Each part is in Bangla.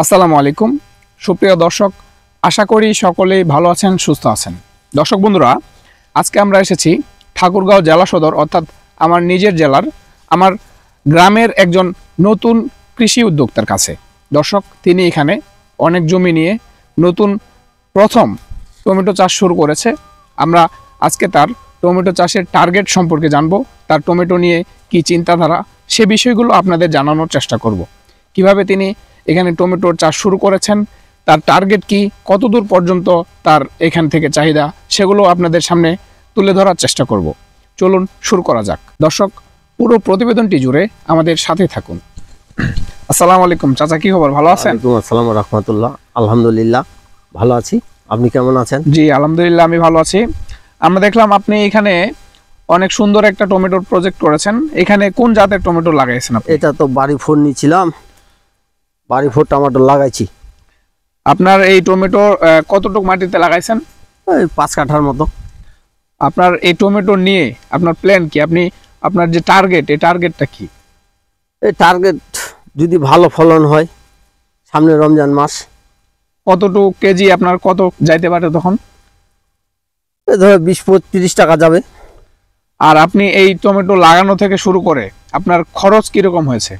আসসালামু আলাইকুম সুপ্রিয় দর্শক, আশা করি সকলেই ভালো আছেন, সুস্থ আছেন। দর্শক বন্ধুরা, আজকে আমরা এসেছি ঠাকুরগাঁও জেলা সদর অর্থাৎ আমার নিজের জেলার আমার গ্রামের একজন নতুন কৃষি উদ্যোক্তার কাছে। দর্শক, তিনি এখানে অনেক জমি নিয়ে নতুন প্রথম টমেটো চাষ শুরু করেছে। আমরা আজকে তার টমেটো চাষের টার্গেট সম্পর্কে জানবো, তার টমেটো নিয়ে কি চিন্তাধারা, সে বিষয়গুলো আপনাদের জানানোর চেষ্টা করব। কিভাবে তিনি এখানে টমেটোর চাষ শুরু করেছেন, তার টার্গেট কি, কতদূর পর্যন্ত তার এখান থেকে চাহিদা, সেগুলো আপনাদের সামনে তুলে ধরার চেষ্টা করব। চলুন শুরু করা যাক। দর্শক, পুরো প্রতিবেদনটি জুড়ে আমাদের সাথে থাকুন। আসসালামু আলাইকুম চাচা, কি খবর, ভালো আছেন? আসসালামু রাহমাতুল্লাহ, আলহামদুলিল্লাহ ভালো আছি। আপনি কেমন আছেন? জি আলহামদুলিল্লাহ, আমি ভালো আছি। আমরা দেখলাম আপনি এখানে অনেক সুন্দর একটা টমেটোর প্রজেক্ট করেছেন। এখানে কোন জাতের টমেটো লাগাইছেন আপনি? এটা তো বাড়ি ফোর নিয়েছিলাম, বাড়ি ফোর টমেটো লাগাইছি। আপনার এই টমেটো কতটুকু মাটিতে লাগাইছেন? এই 5 কাঠার মতো। আপনার এই টমেটো নিয়ে আপনার প্ল্যান কি? আপনার যে টার্গেট, এই টার্গেটটা কি? এই টার্গেট যদি ভালো ফলন হয়, সামনে রমজান মাস, কতটুকু কেজি আপনার কত যাইতে পারে তখন? এই ধরো 20-25 টাকা যাবে। আর আপনি এই টমেটো লাগানো থেকে শুরু করে আপনার খরচ কিরকম হয়েছে?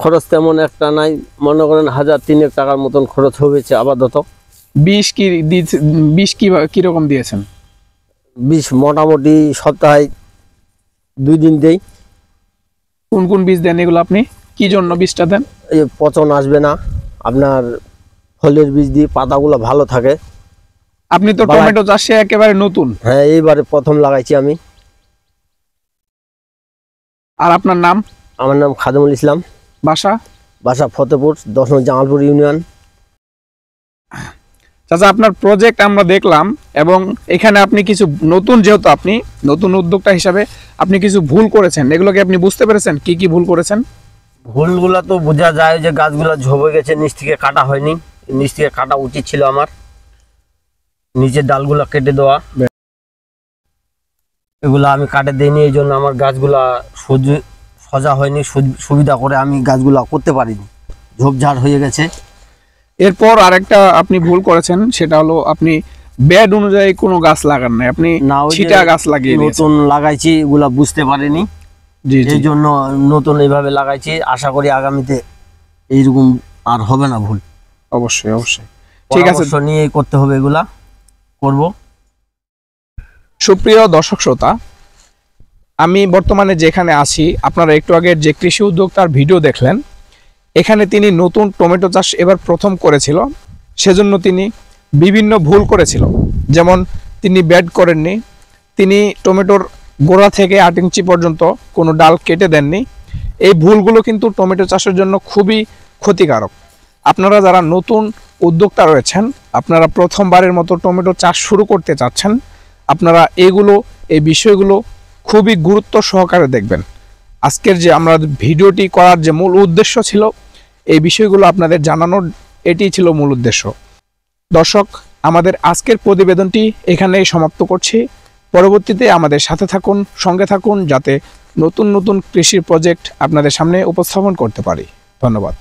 খরচ তেমন একটা নাই, মনে করেন 1000-3 টাকার মতন খরচ হয়েছে আপাতত। বীজ কিরকম দিয়েছেন? বীজ মোটামুটি সপ্তাহে 2 দিন দেই। কোন কোন বীজ দেন এগুলো? আপনি কি জন্য বীজটা দেন? এই পচন আসবে না, আপনার ফলের বীজ দিয়ে পাতাগুলো ভালো থাকে। আপনি তো টমেটো চাষে একেবারে নতুন। হ্যাঁ, এইবারে প্রথম লাগাইছি আমি। আর আপনার নাম? আমার নাম খাদেমুল ইসলাম। বাসা ফতেপুর, 10 নং জামালপুর ইউনিয়ন। চাচা, আপনার প্রজেক্ট আমরা দেখলাম এবং এখানে আপনি কিছু নতুন, যেহেতু আপনি নতুন উদ্যোক্তা হিসাবে আপনি কিছু ভুল করেছেন, এগুলোকে আপনি বুঝতে পেরেছেন কি কি ভুল করেছেন? ভুলগুলা তো বোঝা যায় যে গাছগুলা ঝোবে গেছে, নিচ থেকে কাটা হয়নি। নিচ থেকে কাটা উচিত ছিল আমার, নিচের ডালগুলা কেটে দেওয়া। এগুলা আমি কাটে দিইনি, এই জন্য আমার গাছগুলা সোজা হয়নি, সুবিধা করে আমি গাছগুলা করতে পারিনি, ঝোপঝাড় হয়ে গেছে। এরপর আরেকটা আপনি ভুল করেছেন, সেটা হলো আপনি বেড অনুযায়ী কোনো গাছ লাগান নাই, আপনি ছিটা গাছ লাগিয়ে নতুন লাগাইছি, এগুলা বুঝতে পারিনি। এই জন্য নতুন এইভাবে লাগাইছি। আশা করি আগামীতে এইরকম আর হবে না ভুল। অবশ্যই অবশ্যই, ঠিক আছে, নিয়ে করতে হবে, এগুলা করব। সুপ্রিয় দর্শক শ্রোতা, আমি বর্তমানে যেখানে আছি, আপনারা একটু আগে যে কৃষি উদ্যোক্তার ভিডিও দেখলেন, এখানে তিনি নতুন টমেটো চাষ এবার প্রথম করেছিল, সেজন্য তিনি বিভিন্ন ভুল করেছিল। যেমন তিনি বেড করেননি, তিনি টমেটোর গোড়া থেকে 8 ইঞ্চি পর্যন্ত কোনো ডাল কেটে দেননি। এই ভুলগুলো কিন্তু টমেটো চাষের জন্য খুবই ক্ষতিকারক। আপনারা যারা নতুন উদ্যোক্তা রয়েছেন, আপনারা প্রথমবারের মতো টমেটো চাষ শুরু করতে চাচ্ছেন, আপনারা এই বিষয়গুলো খুবই গুরুত্ব সহকারে দেখবেন। আজকের যে আমরা ভিডিওটি করার যে মূল উদ্দেশ্য ছিল, এই বিষয়গুলো আপনাদের জানানোর এটিই ছিল মূল উদ্দেশ্য। দর্শক, আমাদের আজকের প্রতিবেদনটি এখানেই সমাপ্ত করছি। পরবর্তীতে আমাদের সাথে থাকুন, সঙ্গে থাকুন, যাতে নতুন নতুন কৃষির প্রজেক্ট আপনাদের সামনে উপস্থাপন করতে পারি। ধন্যবাদ।